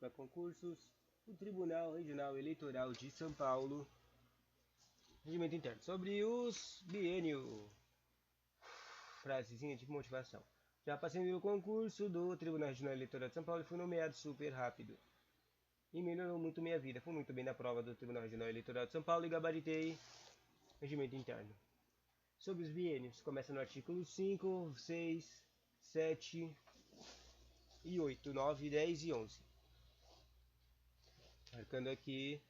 para concursos, o Tribunal Regional Eleitoral de São Paulo, regimento interno, sobre os biênio, frasezinha de motivação. Já passei no concurso do Tribunal Regional Eleitoral de São Paulo e fui nomeado super rápido. E melhorou muito minha vida. Fui muito bem na prova do Tribunal Regional Eleitoral de São Paulo e gabaritei regimento interno. Sobre os biênios, começa no artigo 5, 6, 7 e 8, 9, 10 e 11. Marcando aqui.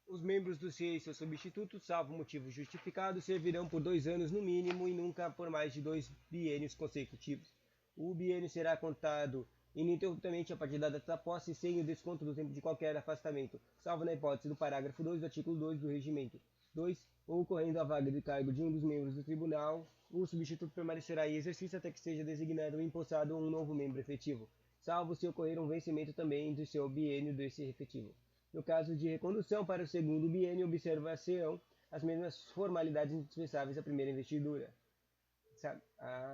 Os membros do CIE e seus substitutos, salvo motivo justificado, servirão por 2 anos no mínimo e nunca por mais de 2 biênios consecutivos. O biênio será contado ininterruptamente a partir da data da posse, sem o desconto do tempo de qualquer afastamento, salvo na hipótese do parágrafo 2 do artigo 2 do Regimento. 2. Ocorrendo a vaga de cargo de um dos membros do tribunal, o substituto permanecerá em exercício até que seja designado ou empossado um novo membro efetivo, salvo se ocorrer um vencimento também do seu biênio desse efetivo. No caso de recondução para o segundo biênio, observar-se-ão as mesmas formalidades indispensáveis à primeira investidura. Sabe?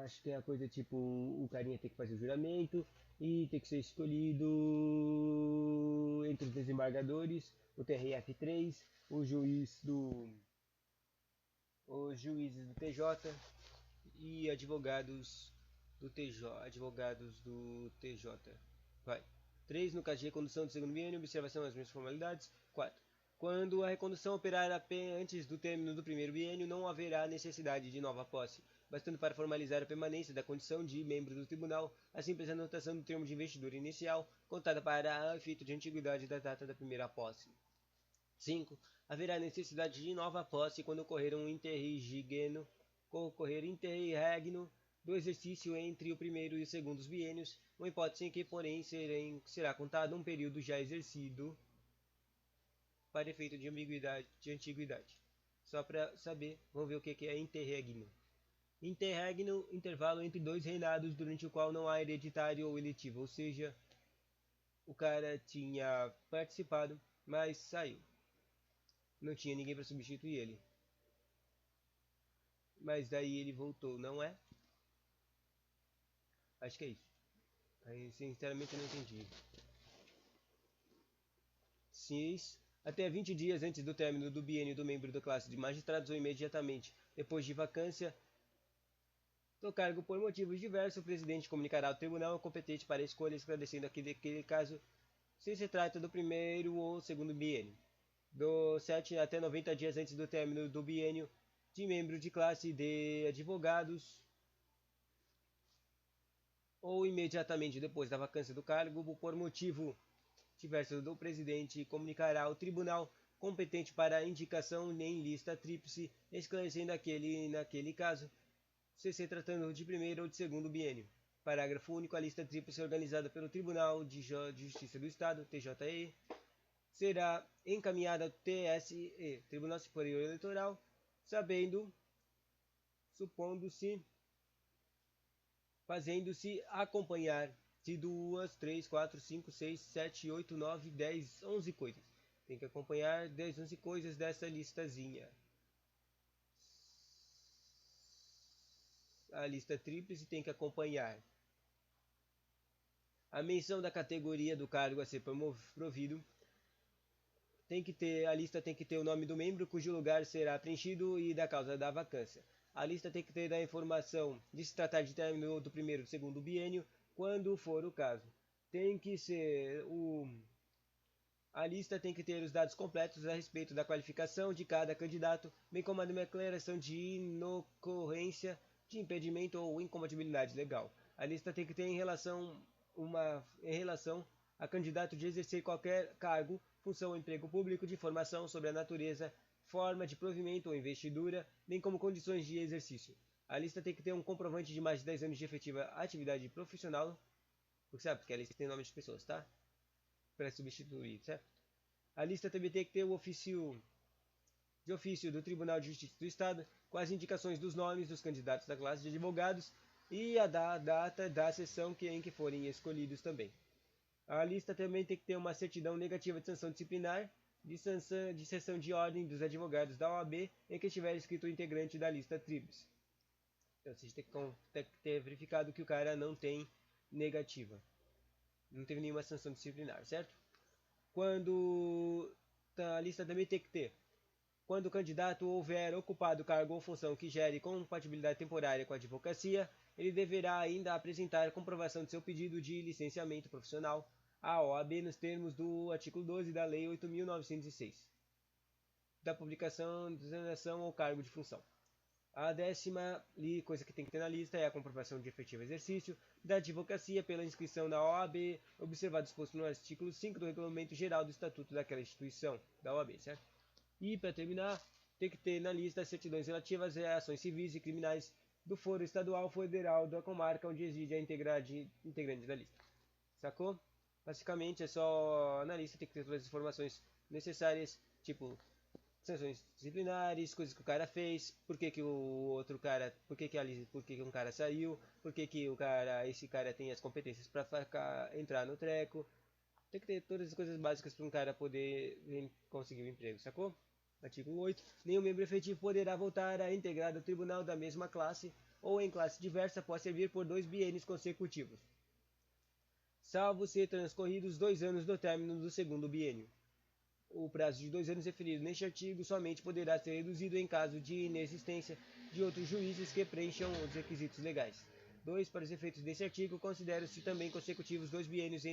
Acho que é a coisa tipo, o carinha tem que fazer o juramento e tem que ser escolhido entre os desembargadores, o TRF3, os juízes do TJ e advogados do TJ. Vai. 3. No caso de recondução do segundo biênio, observação às mesmas formalidades. 4. Quando a recondução operar apenas antes do término do primeiro biênio, não haverá necessidade de nova posse, bastando para formalizar a permanência da condição de membro do tribunal a simples anotação do termo de investidura inicial, contada para efeito de antiguidade da data da primeira posse. 5. Haverá necessidade de nova posse quando ocorrer um interregno do exercício entre o primeiro e o segundo biênios, uma hipótese em que, porém, será contado um período já exercido para efeito de antiguidade. Só para saber, vamos ver o que é interregno. Interregno, intervalo entre 2 reinados durante o qual não há hereditário ou eletivo, ou seja, o cara tinha participado, mas saiu. Não tinha ninguém para substituir ele. Mas daí ele voltou, não é? Acho que é isso. Aí, sinceramente, eu não entendi. 6. Até 20 dias antes do término do biênio do membro da classe de magistrados ou imediatamente depois de vacância do cargo por motivos diversos, o presidente comunicará ao tribunal competente para a escolha, esclarecendo aquele caso se trata do primeiro ou segundo biênio. Do 7 até 90 dias antes do término do biênio de membro de classe de advogados ou imediatamente depois da vacância do cargo, por motivo diverso do presidente, comunicará ao tribunal competente para a indicação em lista tríplice, esclarecendo naquele caso, se tratando de primeiro ou de segundo biênio. Parágrafo único. A lista tríplice organizada pelo Tribunal de Justiça do Estado, TJE, será encaminhada ao TSE, Tribunal Superior Eleitoral, fazendo-se acompanhar de 2, 3, 4, 5, 6, 7, 8, 9, 10, 11 coisas. Tem que acompanhar 10, 11 coisas dessa listazinha. A lista tríplice tem que acompanhar a menção da categoria do cargo a ser provido. A lista tem que ter o nome do membro cujo lugar será preenchido e da causa da vacância. A lista tem que ter a informação de se tratar de término do primeiro ou segundo biênio, quando for o caso. A lista tem que ter os dados completos a respeito da qualificação de cada candidato, bem como a declaração de inocorrência de impedimento ou incompatibilidade legal. A lista tem que ter em relação a candidato de exercer qualquer cargo, função ou emprego público de informação sobre a natureza, forma de provimento ou investidura, bem como condições de exercício. A lista tem que ter um comprovante de mais de 10 anos de efetiva atividade profissional, porque a lista tem nome de pessoas, tá? Para substituir, certo? A lista também tem que ter o ofício do Tribunal de Justiça do Estado, com as indicações dos nomes dos candidatos da classe de advogados e a data da sessão em que forem escolhidos também. A lista também tem que ter uma certidão negativa de sanção disciplinar de sessão de ordem dos advogados da OAB em que estiver escrito o integrante da lista tríplice. Então você tem que ter verificado que o cara não tem negativa. Não teve nenhuma sanção disciplinar, certo? Quando a lista também tem que ter. Quando o candidato houver ocupado cargo ou função que gere compatibilidade temporária com a advocacia, ele deverá ainda apresentar comprovação de seu pedido de licenciamento profissional à OAB nos termos do artigo 12 da Lei 8.906, da publicação de designação ao cargo de função. A 10ª coisa que tem que ter na lista é a comprovação de efetivo exercício da advocacia pela inscrição na OAB, observado disposto no artigo 5 do Regulamento Geral do Estatuto daquela instituição, da OAB, certo? E, para terminar, tem que ter na lista as certidões relativas a ações civis e criminais do foro estadual, federal, da comarca onde reside a integrante da lista. Sacou? Basicamente, é só na lista tem que ter todas as informações necessárias, tipo sanções disciplinares, coisas que o cara fez, por que que o outro cara, por que que um cara saiu, por que que esse cara tem as competências para entrar no treco. Tem que ter todas as coisas básicas para um cara poder conseguir um emprego, sacou? Artigo 8. Nenhum membro efetivo poderá voltar a integrar o tribunal da mesma classe ou em classe diversa após servir por 2 biênios consecutivos, salvo ser transcorridos 2 anos do término do segundo biênio. O prazo de 2 anos referido neste artigo somente poderá ser reduzido em caso de inexistência de outros juízes que preencham os requisitos legais. 2. Para os efeitos deste artigo, considera-se também consecutivos 2 biênios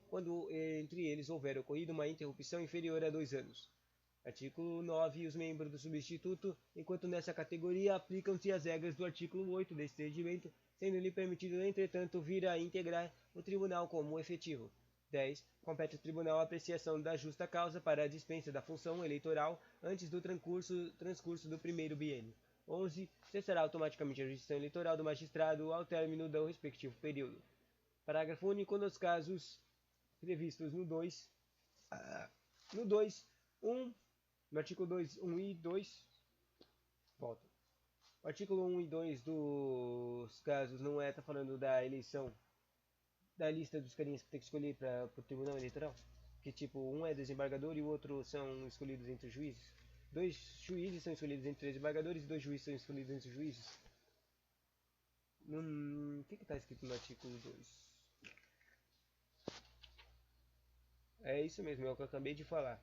quando entre eles houver ocorrido uma interrupção inferior a 2 anos. Artigo 9. Os membros do substituto, enquanto nessa categoria, aplicam-se as regras do artigo 8 deste regimento, sendo-lhe permitido, entretanto, vir a integrar o tribunal como efetivo. 10. Compete ao tribunal a apreciação da justa causa para a dispensa da função eleitoral antes do transcurso do primeiro biênio. 11. Cessará automaticamente a jurisdição eleitoral do magistrado ao término do respectivo período. Parágrafo único. Nos casos previstos no 2, 1, no artigo 2, 1 e 2, volta. O artigo 1 e 2 dos casos não tá falando da eleição, da lista dos carinhas que tem que escolher para o tribunal eleitoral? Que tipo, um é desembargador e o outro são escolhidos entre os juízes. 2 juízes são escolhidos entre 3 desembargadores e 2 juízes são escolhidos entre os juízes. O que está escrito no artigo 2? É isso mesmo, é o que eu acabei de falar.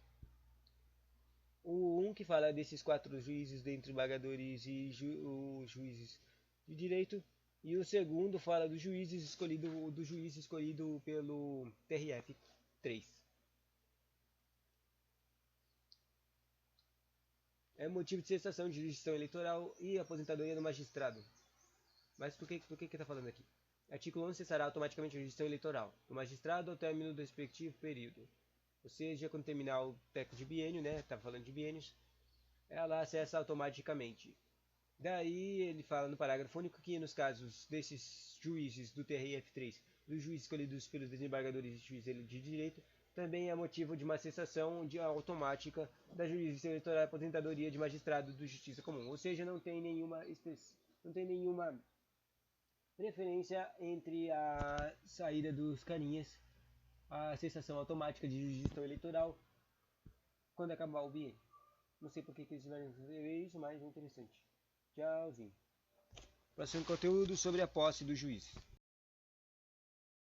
O 1 que fala desses 4 juízes dentre embargadores e os juízes de direito, e o segundo fala do juiz escolhido pelo TRF 3. É motivo de cessação de jurisdição eleitoral e aposentadoria do magistrado. Mas do que está falando aqui? Artigo 11 cessará automaticamente a jurisdição eleitoral do magistrado ao término do respectivo período. Ou seja, quando terminar o teco de biênio, né? Estava falando de biênios, ela acessa automaticamente. Daí ele fala no parágrafo único que nos casos desses juízes do TRF3, dos juízes escolhidos pelos desembargadores e juízes de direito, também é motivo de uma cessação automática da jurisdição eleitoral e aposentadoria de magistrado de justiça comum. Ou seja, não tem nenhuma preferência entre a saída dos carinhas, a cessação automática de jurisdição eleitoral quando acabar o biênio. Não sei por que eles tiveram que fazer isso, mas é interessante. Tchauzinho. Próximo conteúdo sobre a posse do juiz.